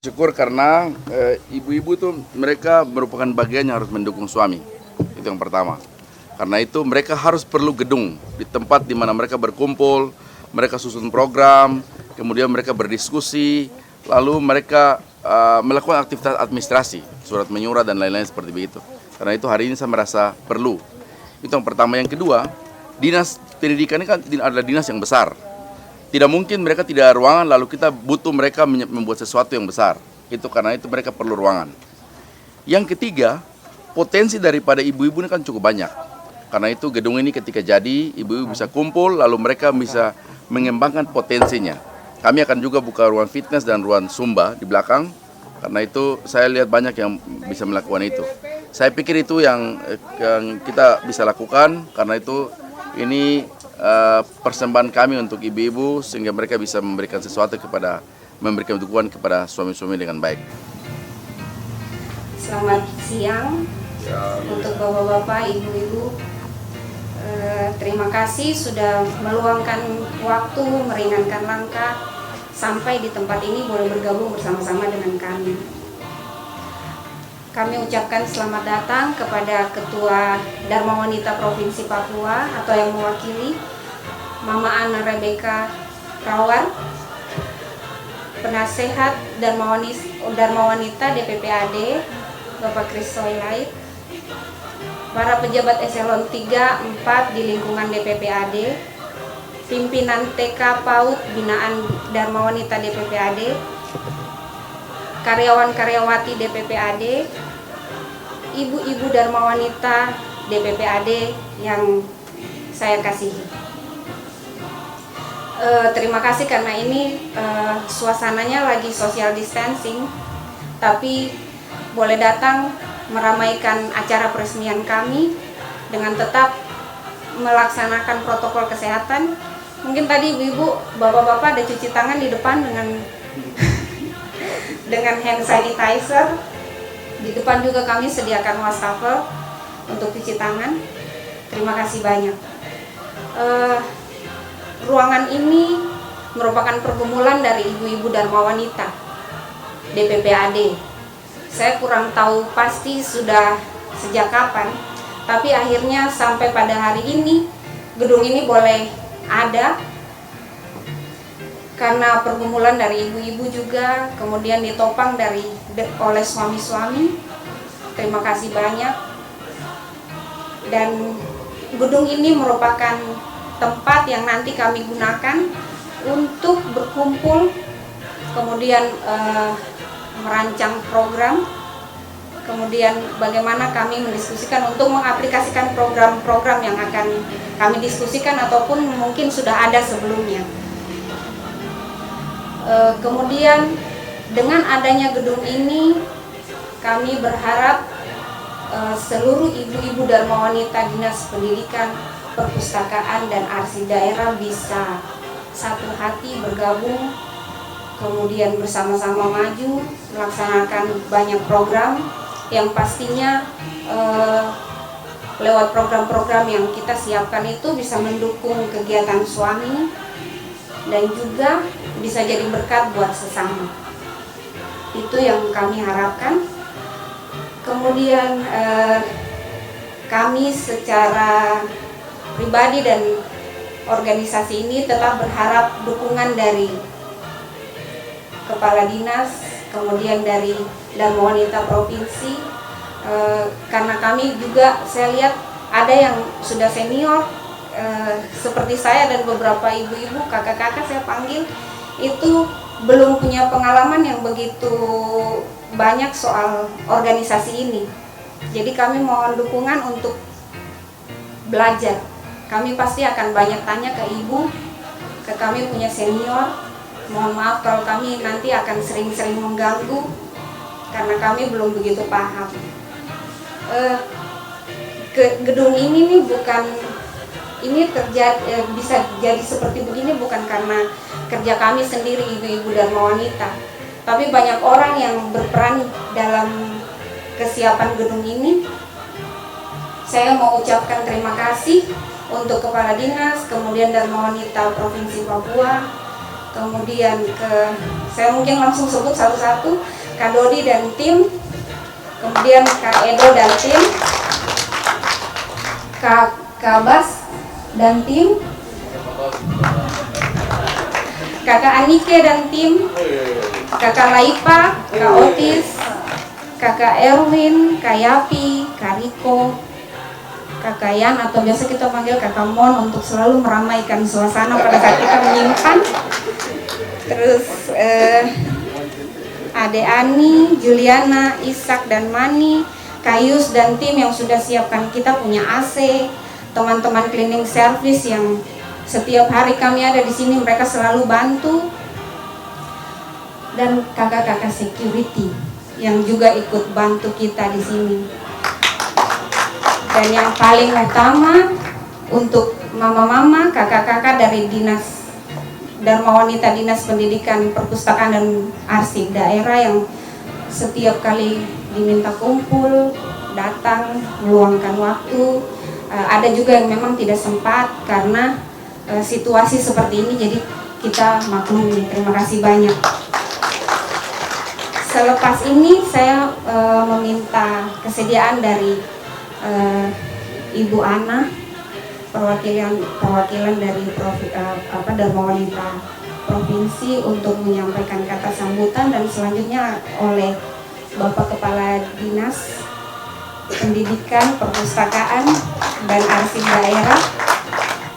Syukur karena ibu-ibu tuh mereka merupakan bagian yang harus mendukung suami. Itu yang pertama. Karena itu mereka harus perlu gedung di tempat di mana mereka berkumpul, mereka susun program, kemudian mereka berdiskusi, lalu mereka melakukan aktivitas administrasi, surat menyurat dan lain-lain seperti begitu. Karena itu hari ini saya merasa perlu. Itu yang pertama. Yang kedua, dinas pendidikan ini kan adalah dinas yang besar. Tidak mungkin mereka tidak ada ruangan lalu kita butuh mereka membuat sesuatu yang besar. Itu karena itu mereka perlu ruangan. Yang ketiga, potensi daripada ibu-ibu ini kan cukup banyak. Karena itu gedung ini ketika jadi, ibu-ibu bisa kumpul lalu mereka bisa mengembangkan potensinya. Kami akan juga buka ruang fitness dan ruang zumba di belakang. Karena itu saya lihat banyak yang bisa melakukan itu. Saya pikir itu yang kita bisa lakukan karena itu ini persembahan kami untuk ibu-ibu sehingga mereka bisa memberikan sesuatu memberikan dukungan kepada suami-suami dengan baik. Selamat siang untuk bapak-bapak, ibu-ibu. Terima kasih sudah meluangkan waktu, meringankan langkah sampai di tempat ini boleh bergabung bersama-sama dengan kami. Kami ucapkan selamat datang kepada Ketua Dharma Wanita Provinsi Papua atau yang mewakili Mama Ana Rebeka Rawar, Penasehat Dharma Wanita DPPAD Bapak Chris Soilait, para pejabat eselon 3, 4 di lingkungan DPPAD, pimpinan TK PAUD binaan Dharma Wanita DPPAD, karyawan-karyawati DPPAD, ibu-ibu Dharma Wanita DPPAD yang saya kasihi. Terima kasih karena ini suasananya lagi social distancing, tapi boleh datang meramaikan acara peresmian kami dengan tetap melaksanakan protokol kesehatan. Mungkin tadi ibu-ibu, bapak-bapak ada cuci tangan di depan dengan hand sanitizer. Di depan juga kami sediakan wastafel untuk cuci tangan. Terima kasih banyak. Ruangan ini merupakan pergumulan dari ibu-ibu Dharma Wanita DPPAD. Saya kurang tahu pasti sudah sejak kapan, tapi akhirnya sampai pada hari ini gedung ini boleh ada karena pergumulan dari ibu-ibu juga, kemudian ditopang oleh suami-suami. Terima kasih banyak. Dan gedung ini merupakan tempat yang nanti kami gunakan untuk berkumpul, kemudian merancang program, kemudian bagaimana kami mendiskusikan untuk mengaplikasikan program-program yang akan kami diskusikan ataupun mungkin sudah ada sebelumnya. Kemudian dengan adanya gedung ini, kami berharap seluruh ibu-ibu Dharma Wanita Dinas Pendidikan, Perpustakaan, dan Arsip daerah bisa satu hati bergabung, kemudian bersama-sama maju melaksanakan banyak program yang pastinya lewat program-program yang kita siapkan itu bisa mendukung kegiatan suami dan juga bisa jadi berkat buat sesama. Itu yang kami harapkan. Kemudian kami secara pribadi dan organisasi ini tetap berharap dukungan dari Kepala Dinas, kemudian dari Dharma Wanita Provinsi, karena kami juga saya lihat ada yang sudah senior seperti saya dan beberapa ibu-ibu, kakak-kakak saya panggil, itu belum punya pengalaman yang begitu banyak soal organisasi ini. Jadi kami mohon dukungan untuk belajar. Kami pasti akan banyak tanya ke ibu, ke kami punya senior. Mohon maaf kalau kami nanti akan sering-sering mengganggu karena kami belum begitu paham. Gedung ini nih bisa jadi seperti begini bukan karena kerja kami sendiri ibu-ibu Dharma Wanita, tapi banyak orang yang berperan dalam kesiapan gedung ini. Saya mau ucapkan terima kasih untuk Kepala Dinas, kemudian Dharma Wanita Provinsi Papua, kemudian ke Saya mungkin langsung sebut satu-satu. Kak Dodi dan tim, kemudian Kak Edo dan tim, Kak Bas dan tim, Kakak Anike dan tim, Kakak Laipa, Kak Otis, Kakak Erwin, Kak Yapi, Kak Riko, Kakak Yan atau biasa kita panggil Kakak Mon untuk selalu meramaikan suasana pada saat kita menyimpan. Terus Ade Ani, Juliana, Ishak dan Mani, Kayus dan tim yang sudah siapkan kita punya AC, teman-teman cleaning service yang setiap hari kami ada di sini mereka selalu bantu, dan kakak-kakak security yang juga ikut bantu kita di sini. Dan yang paling utama untuk mama-mama, kakak-kakak dari Dinas Dharma Wanita Dinas Pendidikan, Perpustakaan dan Arsip Daerah yang setiap kali diminta kumpul, datang, meluangkan waktu. Ada juga yang memang tidak sempat karena situasi seperti ini, jadi kita maklumi. Terima kasih banyak. Selepas ini saya meminta kesediaan dari Ibu Ana, perwakilan dari Dharma Wanita Provinsi untuk menyampaikan kata sambutan, dan selanjutnya oleh Bapak Kepala Dinas Pendidikan, Perpustakaan dan Arsip Daerah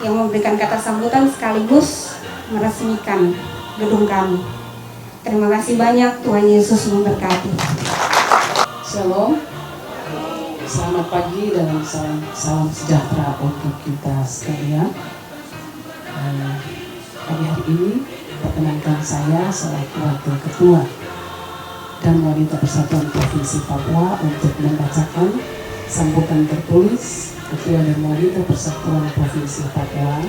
yang memberikan kata sambutan sekaligus meresmikan gedung kami. Terima kasih banyak, Tuhan Yesus memberkati. Shalom, selamat pagi dan salam sejahtera untuk kita sekalian. Pagi hari ini perkenankan saya selaku Wakil Ketua Dharma Wanita Persatuan Provinsi Papua untuk membacakan sambutan tertulis Ketua Dharma Wanita Persatuan Provinsi Papua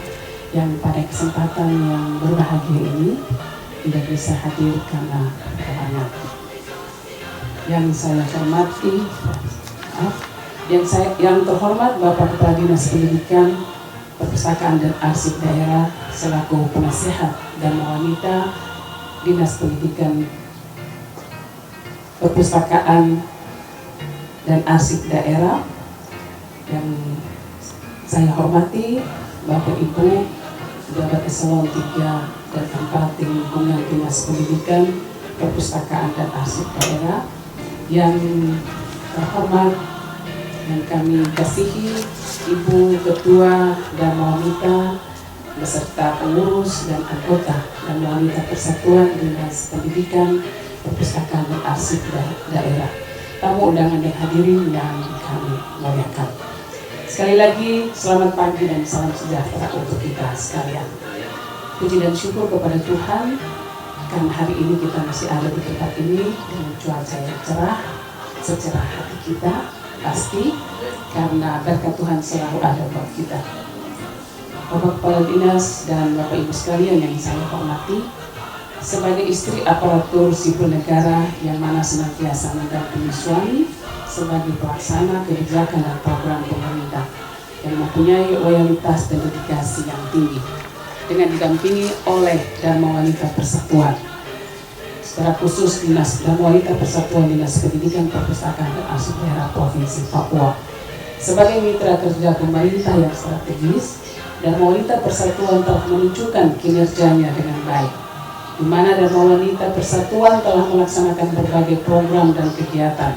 yang pada kesempatan yang berbahagia ini tidak bisa hadir karena kehalangan. Yang saya hormati, yang terhormat Bapak Kepala Dinas Pendidikan, Perpustakaan dan Arsip Daerah selaku penasihat Dharma Wanita Dinas Pendidikan, Perpustakaan dan Arsip Daerah, yang saya hormati Bapak Ibu Pejabat Eselon 3 dan 4 di lingkungan Dinas Pendidikan, Perpustakaan dan Arsip Daerah, yang terhormat yang kami kasihi Ibu Ketua Dharma Wanita beserta pengurus dan anggota Dharma Wanita Persatuan Dinas Pendidikan, Perpustakaan dan Arsip Daerah, tamu undangan yang hadirin yang kami muliakan. Sekali lagi selamat pagi dan salam sejahtera untuk kita sekalian. Puji dan syukur kepada Tuhan karena hari ini kita masih ada di tempat ini dengan cuaca yang cerah, secerah hati kita pasti, karena berkat Tuhan selalu ada buat kita. Bapak Kepala Dinas dan Bapak Ibu sekalian yang saya hormati, sebagai istri aparatur sipil negara yang mana senantiasa mendampingi suami sebagai pelaksana kebijakan dan program pemerintah yang mempunyai loyalitas dan dedikasi yang tinggi, dengan didampingi oleh Dharma Wanita Persatuan, secara khusus Dinas Dharma Wanita Persatuan Dinas Pendidikan, Perpustakaan dan Arsip Daerah Provinsi Papua. Sebagai mitra kerja pemerintah yang strategis, Dharma Wanita Persatuan telah menunjukkan kinerjanya dengan baik, di mana Dharma Wanita Persatuan telah melaksanakan berbagai program dan kegiatan,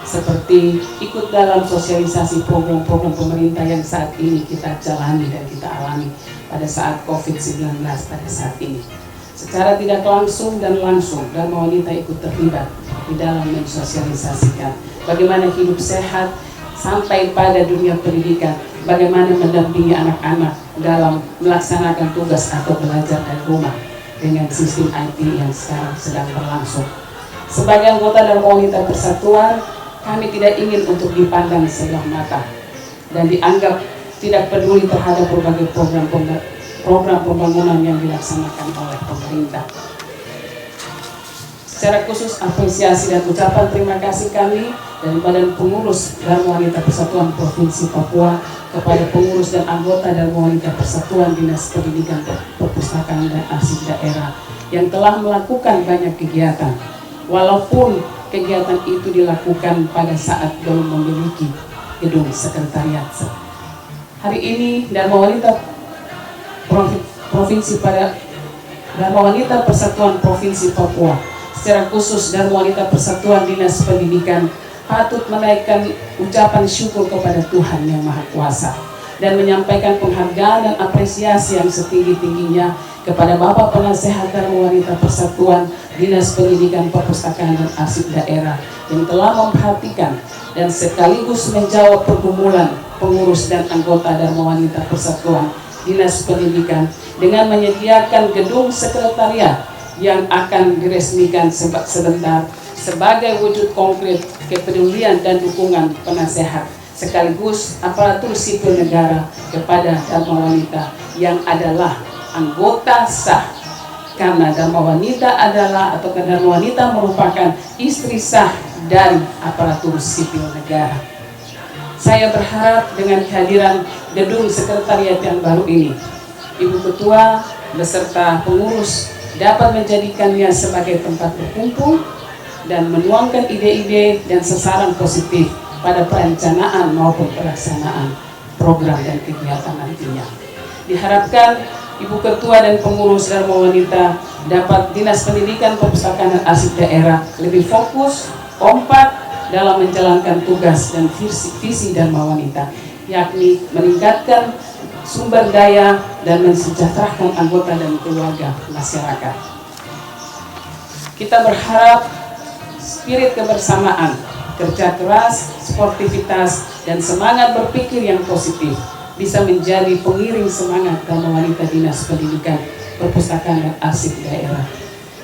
seperti ikut dalam sosialisasi program-program pemerintah yang saat ini kita jalani dan kita alami pada saat COVID-19 pada saat ini. Secara tidak langsung dan langsung, Dharma Wanita ikut terlibat di dalam mensosialisasikan bagaimana hidup sehat sampai pada dunia pendidikan, bagaimana mendampingi anak-anak dalam melaksanakan tugas atau belajar dari rumah dengan sistem IT yang sekarang sedang berlangsung. Sebagai anggota Dharma Wanita Persatuan, kami tidak ingin untuk dipandang sebelah mata dan dianggap tidak peduli terhadap berbagai program pembangunan yang dilaksanakan oleh pemerintah. Secara khusus apresiasi dan ucapan terima kasih kami dari Badan Pengurus Dharma Wanita Persatuan Provinsi Papua kepada pengurus dan anggota Dharma Wanita Persatuan Dinas Pendidikan, Perpustakaan dan Arsip Daerah yang telah melakukan banyak kegiatan, walaupun kegiatan itu dilakukan pada saat belum memiliki gedung sekretariat. Hari ini Dharma Wanita Persatuan Provinsi Papua, secara khusus Dharma Wanita Persatuan Dinas Pendidikan, patut menaikkan ucapan syukur kepada Tuhan Yang Maha Kuasa dan menyampaikan penghargaan dan apresiasi yang setinggi-tingginya kepada Bapak Penasehat Dharma Wanita Persatuan Dinas Pendidikan, Perpustakaan dan Arsip Daerah yang telah memperhatikan dan sekaligus menjawab pergumulan pengurus dan anggota Dharma Wanita Persatuan Dinas Pendidikan dengan menyediakan gedung sekretariat yang akan diresmikan sebentar sebagai wujud konkret kepedulian dan dukungan penasehat sekaligus aparatur sipil negara kepada Dharma Wanita yang adalah anggota sah, karena Dharma Wanita adalah atau Dharma Wanita merupakan istri sah dari aparatur sipil negara. Saya berharap dengan kehadiran gedung sekretariat yang baru ini, Ibu Ketua beserta pengurus dapat menjadikannya sebagai tempat berkumpul dan menuangkan ide-ide dan sasaran positif pada perencanaan maupun pelaksanaan program dan kegiatan nantinya. Diharapkan Ibu Ketua dan pengurus Dharma Wanita dapat Dinas Pendidikan, Perpustakaan dan Arsip Daerah lebih fokus, kompak dalam menjalankan tugas dan visi Dharma Wanita, yakni meningkatkan sumber daya dan mensejahterakan anggota dan keluarga masyarakat. Kita berharap spirit kebersamaan, kerja keras, sportivitas, dan semangat berpikir yang positif bisa menjadi pengiring semangat Dharma Wanita Dinas Pendidikan, Perpustakaan dan Arsip Daerah.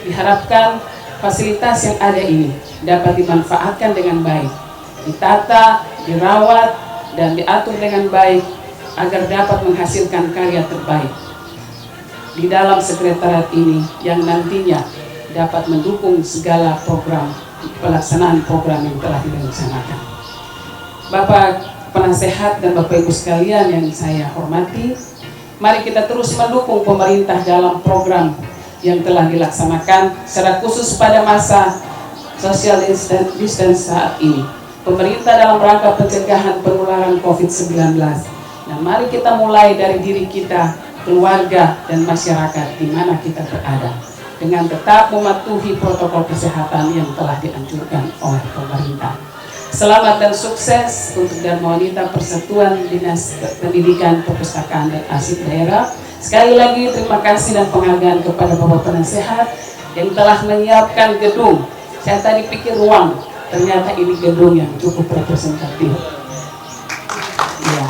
Diharapkan fasilitas yang ada ini dapat dimanfaatkan dengan baik, ditata, dirawat, dan diatur dengan baik agar dapat menghasilkan karya terbaik di dalam sekretariat ini yang nantinya dapat mendukung segala program pelaksanaan program yang telah direncanakan. Bapak Penasehat dan Bapak Ibu sekalian yang saya hormati, mari kita terus mendukung pemerintah dalam program yang telah dilaksanakan secara khusus pada masa social distance saat ini. Pemerintah dalam rangka pencegahan penularan COVID-19. Dan mari kita mulai dari diri kita, keluarga, dan masyarakat di mana kita berada, dengan tetap mematuhi protokol kesehatan yang telah dianjurkan oleh pemerintah. Selamat dan sukses untuk Dharma Wanita Persatuan Dinas Pendidikan, Perpustakaan dan Arsip Daerah. Sekali lagi terima kasih dan penghargaan kepada Bapak Penasehat yang telah menyiapkan gedung. Saya tadi pikir ruang, ternyata ini gedung yang cukup representatif. Ya.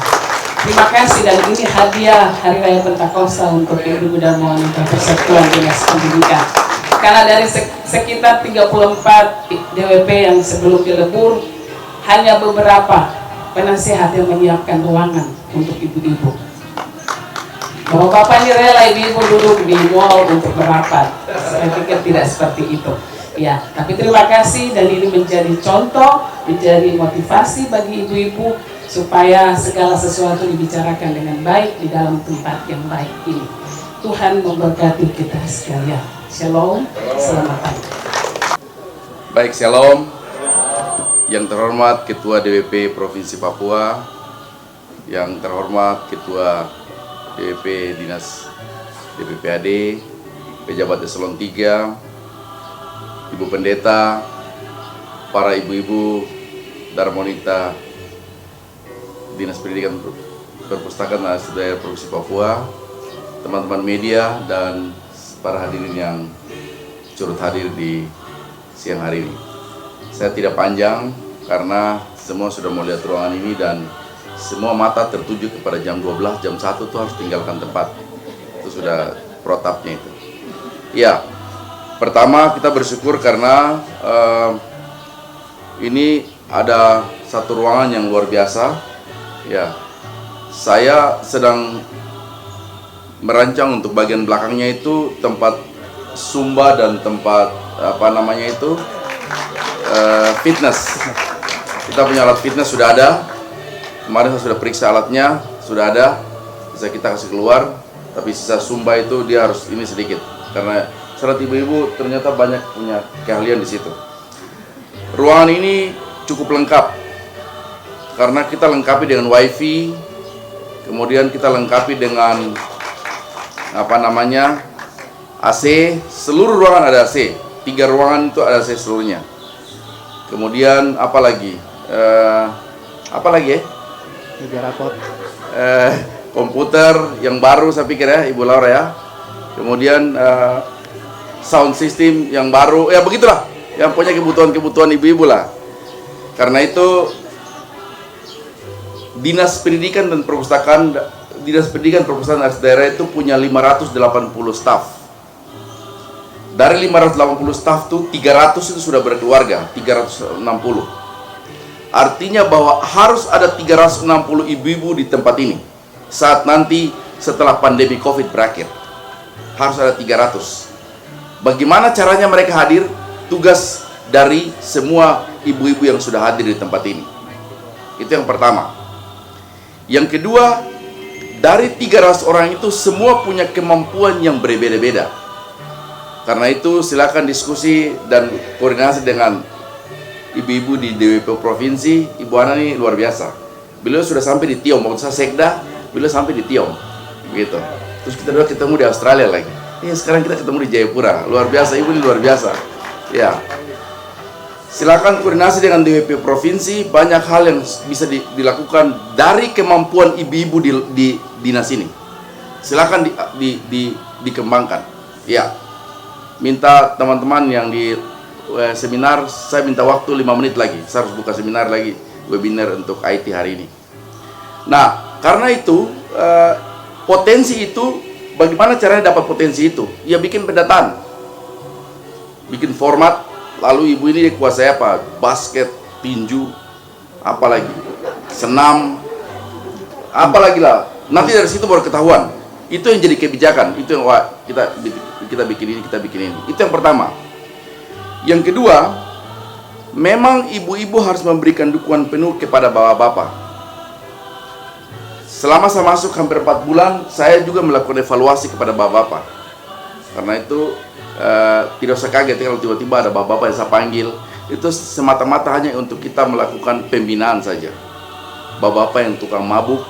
Terima kasih, dan ini hadiah Hari Raya Pentakosta untuk Ibu Dharma Wanita Persatuan Dinas Pendidikan. Karena dari sekitar 34 DWP yang sebelum dilebur, hanya beberapa penasehat yang menyiapkan ruangan untuk ibu-ibu. Bapak-bapak ini rela ibu-ibu duduk di mall untuk merapat. Saya pikir tidak seperti itu. Ya, tapi terima kasih, dan ini menjadi contoh, menjadi motivasi bagi ibu-ibu supaya segala sesuatu dibicarakan dengan baik di dalam tempat yang baik ini. Tuhan memberkati kita sekalian. Shalom, selamat pagi. Baik, shalom. Yang terhormat Ketua DWP Provinsi Papua, yang terhormat Ketua DWP Dinas DPPAD, pejabat eselon 3, Ibu Pendeta, para ibu-ibu Dharma Wanita Dinas Pendidikan, Perpustakaan dan Arsip Daerah Provinsi Papua, teman-teman media, dan para hadirin yang turut hadir di siang hari ini. Saya tidak panjang karena semua sudah mau lihat ruangan ini dan semua mata tertuju kepada jam 12, jam 1 itu harus tinggalkan tempat. Itu sudah protapnya itu. Ya, pertama kita bersyukur karena ini ada satu ruangan yang luar biasa. Ya, saya sedang merancang untuk bagian belakangnya itu tempat Zumba dan tempat fitness. Kita punya alat fitness sudah ada. Kemarin saya sudah periksa alatnya, sudah ada. Bisa kita kasih keluar. Tapi sisa Zumba itu dia harus ini sedikit karena salat ibu-ibu ternyata banyak punya keahlian di situ. Ruangan ini cukup lengkap karena kita lengkapi dengan wifi, kemudian kita lengkapi dengan AC. Seluruh ruangan ada AC, 3 ruangan itu ada AC seluruhnya. Kemudian apa lagi ya? Komputer yang baru saya pikir ya, Ibu Laura ya. Kemudian sound system yang baru, ya begitulah, yang punya kebutuhan ibu-ibu lah. Karena itu Dinas Pendidikan dan Perpustakaan daerah itu punya 580 staf. Dari 580 staf itu 300 itu sudah berkeluarga, 360. Artinya bahwa harus ada 360 ibu-ibu di tempat ini saat nanti setelah pandemi COVID berakhir. Harus ada 300. Bagaimana caranya mereka hadir? Tugas dari semua ibu-ibu yang sudah hadir di tempat ini. Itu yang pertama. Yang kedua, dari 300 orang itu semua punya kemampuan yang berbeda-beda. Karena itu silakan diskusi dan koordinasi dengan ibu-ibu di DWP Provinsi. Ibu Ana ini luar biasa. Beliau sudah sampai di Tiong, waktu saya sekda, beliau sampai di Tiong. Begitu. Terus kita dua ketemu di Australia lagi. Sekarang kita ketemu di Jayapura. Luar biasa, ibu ini luar biasa. Ya. Silakan koordinasi dengan DWP Provinsi, banyak hal yang bisa dilakukan dari kemampuan ibu-ibu di dinas ini. Silakan dikembangkan. Ya. Minta teman-teman yang di seminar, saya minta waktu 5 menit lagi. Saya harus buka seminar lagi, webinar untuk IT hari ini. Nah, karena itu potensi itu, bagaimana caranya dapat potensi itu? Ya bikin pendataan, bikin format. Lalu ibu ini kuasai apa? Basket, tinju, apalagi senam, apalagi lah. Nanti dari situ baru ketahuan. Itu yang jadi kebijakan. Itu yang kita bikin ini, kita bikin ini. Itu yang pertama. Yang kedua, memang ibu-ibu harus memberikan dukungan penuh kepada bapak-bapak. Selama saya masuk hampir 4 bulan, saya juga melakukan evaluasi kepada bapak-bapak. Karena itu tidak usah kaget kalau tiba-tiba ada bapak-bapak yang saya panggil. Itu semata-mata hanya untuk kita melakukan pembinaan saja. Bapak-bapak yang tukang mabuk,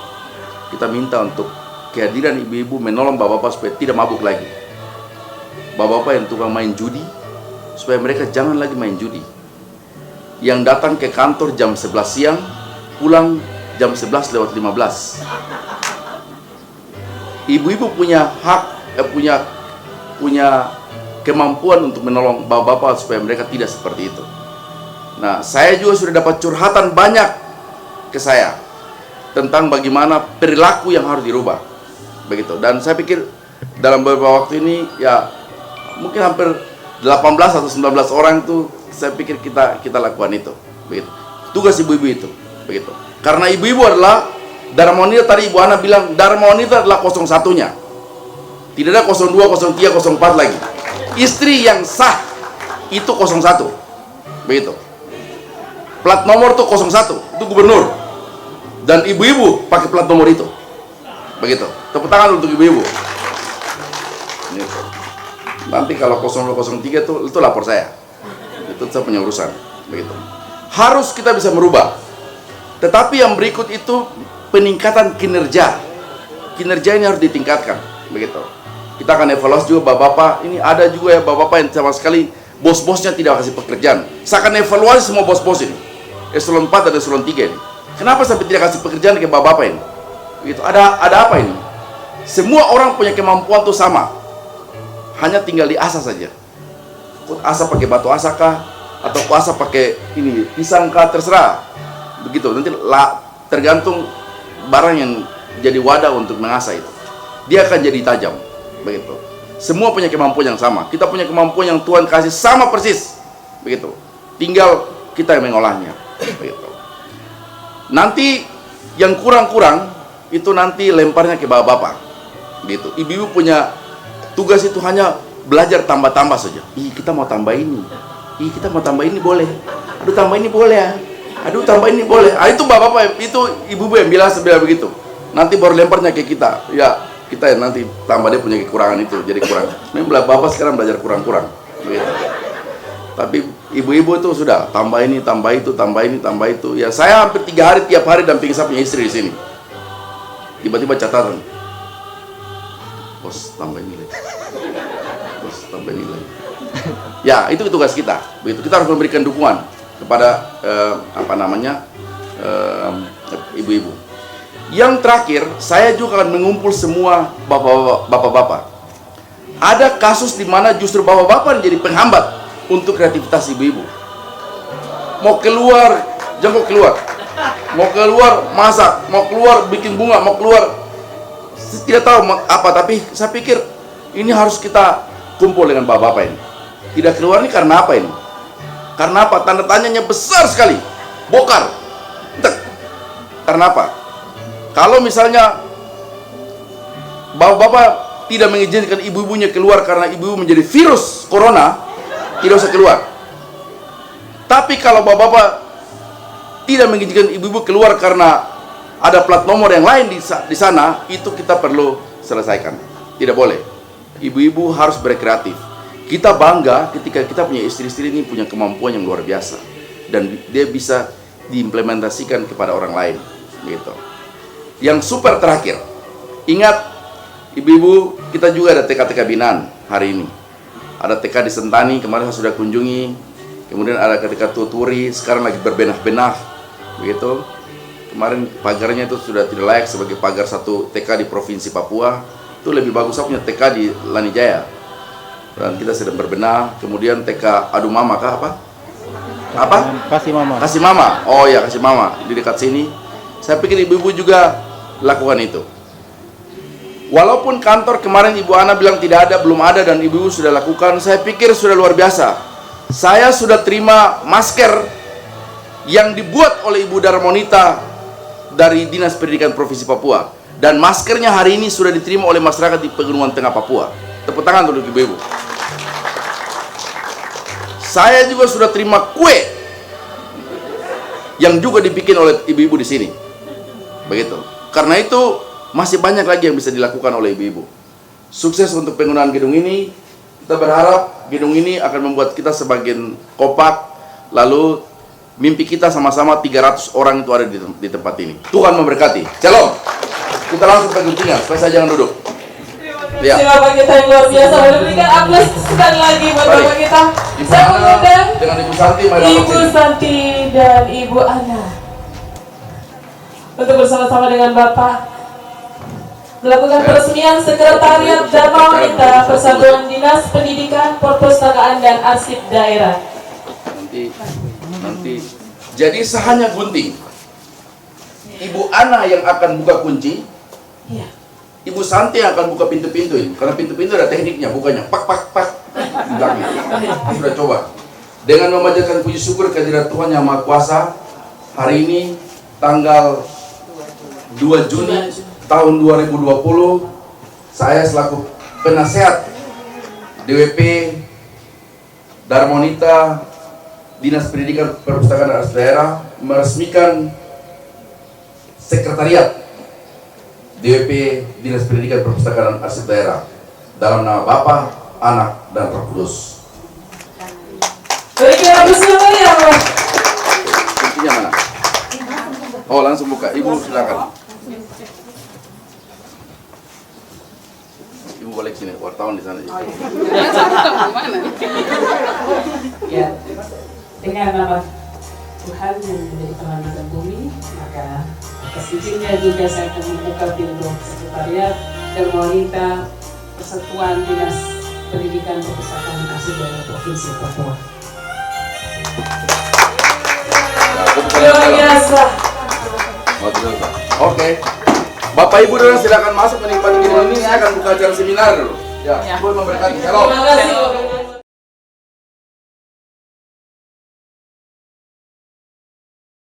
kita minta untuk kehadiran ibu-ibu menolong bapak-bapak supaya tidak mabuk lagi. Bapak-bapak yang tukang main judi, supaya mereka jangan lagi main judi. Yang datang ke kantor jam 11 siang, pulang jam 11:15. Ibu-ibu punya hak, punya kemampuan untuk menolong bapak-bapak supaya mereka tidak seperti itu. Nah, saya juga sudah dapat curhatan banyak ke saya tentang bagaimana perilaku yang harus dirubah. Begitu. Dan saya pikir dalam beberapa waktu ini ya mungkin hampir 18 atau 19 orang itu saya pikir kita lakukan itu. Begitu. Tugas ibu-ibu itu. Begitu. Karena ibu-ibu adalah Dharma Wanita, tadi Ibu Ana bilang Dharma Wanita adalah 01-nya. Tidak ada 02, 03, 04 lagi. Istri yang sah itu 01. Begitu. Plat nomor tuh 01, itu gubernur. Dan ibu-ibu pakai plat nomor itu. Begitu. Tepuk tangan untuk ibu-ibu. Gitu. Nanti kalau 02, 03 itu lapor saya. Itu saya punya urusan. Begitu. Harus kita bisa merubah. Tetapi yang berikut itu peningkatan kinerja. Kinerja ini harus ditingkatkan. Begitu. Kita akan evaluasi juga bapak-bapak. Ini ada juga ya bapak-bapak yang sama sekali bos-bosnya tidak kasih pekerjaan. Saya akan evaluasi semua bos-bos ini. Eselon 4 dan eselon 3 ini. Kenapa sampai tidak kasih pekerjaan ke bapak-bapak ini? Begitu. Ada apa ini? Semua orang punya kemampuan tuh sama. Hanya tinggal diasah saja. Asah pakai batu asah kah? Atau asah pakai ini pisang kah? Terserah. Begitu. Nanti tergantung barang yang jadi wadah untuk mengasah itu. Dia akan jadi tajam. Begitu. Semua punya kemampuan yang sama. Kita punya kemampuan yang Tuhan kasih sama persis. Begitu. Tinggal kita yang mengolahnya. Begitu. Nanti yang kurang-kurang itu nanti lemparnya ke bapak-bapak. Gitu. Ibu-ibu punya tugas itu hanya belajar tambah-tambah saja. Kita mau tambah ini. Kita mau tambah ini boleh. Aduh tambah ini boleh ya. Aduh tambah ini boleh. Itu bapak-bapak, itu ibu-ibu yang bilang begitu. Nanti baru lemparnya ke kita. Ya, kita yang nanti tambah dia punya kekurangan itu, jadi kurang. Memang bapak sekarang belajar kurang-kurang, begitu. Tapi ibu-ibu itu sudah tambah ini, tambah itu, tambah ini, tambah itu. Ya saya hampir 3 hari tiap hari dampingi saya punya istri di sini. Tiba-tiba catatan, bos tambah ini lagi, bos tambah ini lagi. Ya itu tugas kita, begitu. Kita harus memberikan dukungan kepada ibu-ibu. Yang terakhir, saya juga akan mengumpul semua bapak-bapak. Ada kasus di mana justru bapak-bapak menjadi penghambat untuk kreativitas ibu-ibu. Mau keluar, jangan keluar. Mau keluar masak, mau keluar bikin bunga, mau keluar tidak tahu apa, tapi saya pikir ini harus kita kumpul dengan bapak-bapak ini. Tidak keluar ini karena apa ini? Karena apa? Tanda tanyanya besar sekali. Bokar. Karena apa? Kalau misalnya bapak-bapak tidak mengizinkan ibu-ibunya keluar karena ibu-ibu menjadi virus corona, tidak usah keluar. Tapi kalau bapak-bapak tidak mengizinkan ibu-ibu keluar karena ada plat nomor yang lain di sana, itu kita perlu selesaikan. Tidak boleh. Ibu-ibu harus berkreatif. Kita bangga ketika kita punya istri-istri ini punya kemampuan yang luar biasa dan dia bisa diimplementasikan kepada orang lain, gitu. Yang super terakhir, ingat ibu-ibu, kita juga ada TK-TK binaan hari ini. Ada TK di Sentani, kemarin saya sudah kunjungi. Kemudian ada TK Tuturi, sekarang lagi berbenah-benah, begitu. Kemarin pagarnya itu sudah tidak layak sebagai pagar satu TK di Provinsi Papua. Itu lebih bagus, saya punya TK di Lanijaya. Dan kita sedang berbenah. Kemudian TK Adu Mama kah apa? Apa? Kasih Mama. Kasih Mama. Oh ya, Kasih Mama di dekat sini. Saya pikir ibu-ibu juga lakukan itu. Walaupun kantor kemarin Ibu Ana bilang tidak ada, belum ada, dan ibu-ibu sudah lakukan, saya pikir sudah luar biasa. Saya sudah terima masker yang dibuat oleh Ibu Darmonita dari Dinas Pendidikan Provinsi Papua, dan maskernya hari ini sudah diterima oleh masyarakat di Pegunungan Tengah Papua. Tepuk tangan untuk ibu-ibu. Saya juga sudah terima kue yang juga dibikin oleh ibu-ibu di sini. Begitu. Karena itu masih banyak lagi yang bisa dilakukan oleh ibu-ibu. Sukses untuk penggunaan gedung ini. Kita berharap gedung ini akan membuat kita sebagian kompak. Lalu mimpi kita sama-sama 300 orang itu ada di tempat ini. Tuhan memberkati. Shalom. Kita langsung ke guntingnya, supaya saya jangan duduk. Ya. Bapak kita yang luar biasa. Boleh berikan aplaus sekali lagi buat Bapak kita. Saya mengundang dengan Ibu Santi, Ibu Santi dan Ibu Ana untuk bersama-sama dengan Bapak melakukan peresmian Sekretariat Dharma Wanita Persatuan Dinas Pendidikan, Perpustakaan dan Arsip Daerah. Nanti. Jadi sahanya gunting. Ibu Ana yang akan buka kunci. Iya. Ibu Santi yang akan buka pintu-pintu ini. Karena pintu-pintu ada tekniknya, bukanya pak pak pak. Sudah coba. Dengan memanjatkan puji syukur kehadirat Tuhan Yang Maha Kuasa, hari ini tanggal 2 Juni tahun 2020, saya selaku penasehat DWP Darmonita Dinas Pendidikan Perpustakaan dan Arsip Daerah meresmikan Sekretariat DWP Dinas Pendidikan Perpustakaan dan Arsip Daerah dalam nama Bapa, Anak, dan Roh Kudus. Berikan aplausnya ya, Pak. Kuncinya mana? Oh, langsung buka. Ibu silakan. Ibu balik sini, wartawan di sana. Ya, dengan nama Tuhan yang menjadi langit dan bumi, maka atas izinnya juga saya akan membuka pintu Sekretariat Dharma Wanita Persatuan Dinas Pendidikan Perpustakaan dan Arsip Daerah Provinsi Papua. Luar biasa. Oke. Bapak Ibu dulu silakan masuk menikmati gedung ini. Saya akan buka acara seminar dulu. Ya, Tuhan memberkati. Shalom. Terima kasih.